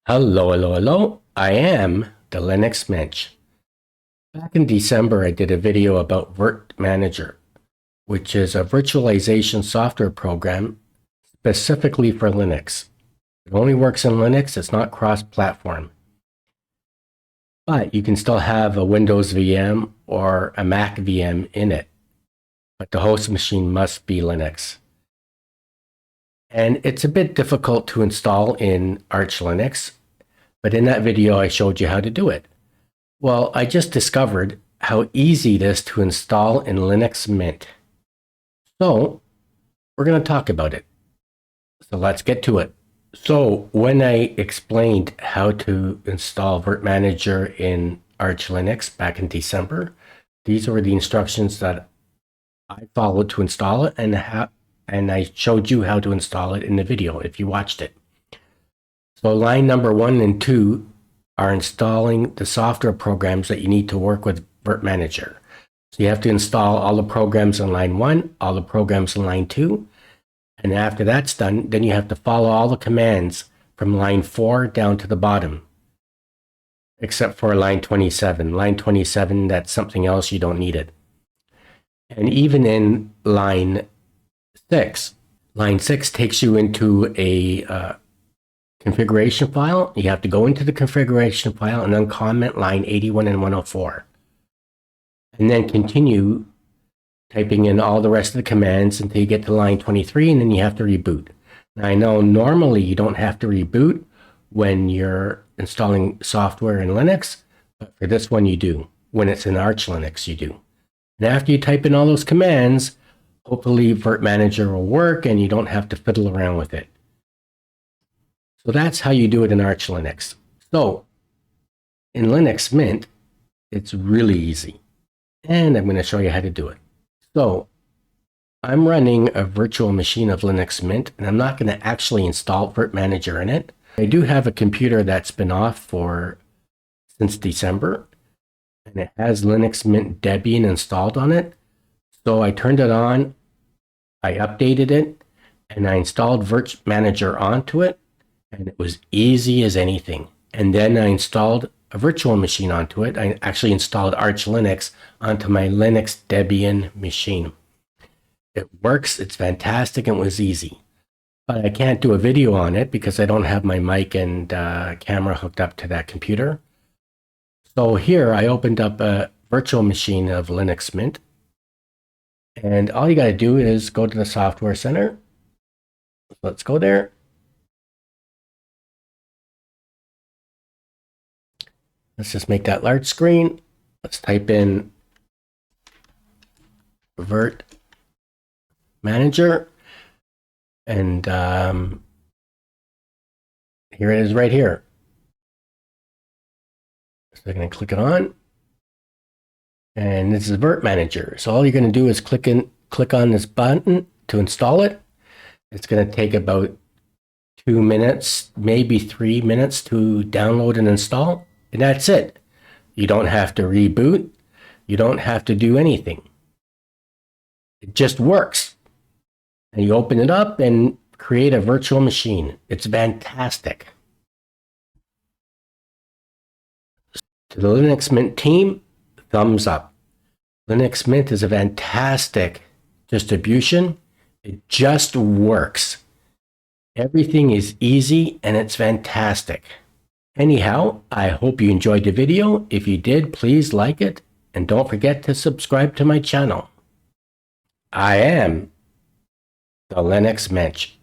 Hello. I am the Linux Mensch. Back in December, I did a video about Virt-Manager, which is a virtualization software program specifically for Linux. It only works in Linux, it's not cross-platform. But you can still have a Windows VM or a Mac VM in it. But the host machine must be Linux. And it's a bit difficult to install in Arch Linux, but in that video I showed you how to do it. Well, I just discovered how easy it is to install in Linux Mint. So we're going to talk about it. So let's get to it. So when I explained how to install Virt-Manager in Arch Linux back in December, these were the instructions that I followed to install it, and I showed you how to install it in the video if you watched it. So line number 1 and 2 are installing the software programs that you need to work with Virt-Manager. So you have to install all the programs in line 1, all the programs in line 2, and after that's done, then you have to follow all the commands from line 4 down to the bottom, except for line 27. Line 27, that's something else, you don't need it. And even in line 6, line 6 takes you into a configuration file. You have to go into the configuration file and then comment line 81 and 104. And then continue typing in all the rest of the commands until you get to line 23, and then you have to reboot. Now, I know normally you don't have to reboot when you're installing software in Linux, but for this one you do. When it's in Arch Linux, you do. And after you type in all those commands, hopefully Virt-Manager will work and you don't have to fiddle around with it. So that's how you do it in Arch Linux. So in Linux Mint, it's really easy. And I'm going to show you how to do it. So I'm running a virtual machine of Linux Mint, and I'm not going to actually install Virt-Manager in it. I do have a computer that's been off since December, and it has Linux Mint Debian installed on it. So I turned it on, I updated it, and I installed Virt-Manager onto it, and it was easy as anything. And then I installed a virtual machine onto it. I actually installed Arch Linux onto my Linux Debian machine. It works, it's fantastic, and it was easy. But I can't do a video on it because I don't have my mic and camera hooked up to that computer. So here I opened up a virtual machine of Linux Mint. And all you got to do is go to the Software Center. Let's go there. Let's just make that large screen. Let's type in Virt-Manager. And here it is right here. So I'm going to click it on. And this is Virt-Manager. So all you're going to do is click on this button to install it. It's going to take about 2 minutes, maybe 3 minutes to download and install. And that's it. You don't have to reboot. You don't have to do anything. It just works. And you open it up and create a virtual machine. It's fantastic. To the Linux Mint team, thumbs up. Linux Mint is a fantastic distribution. It just works. Everything is easy and it's fantastic. Anyhow, I hope you enjoyed the video. If you did, please like it and don't forget to subscribe to my channel. I am the Linux Mensch.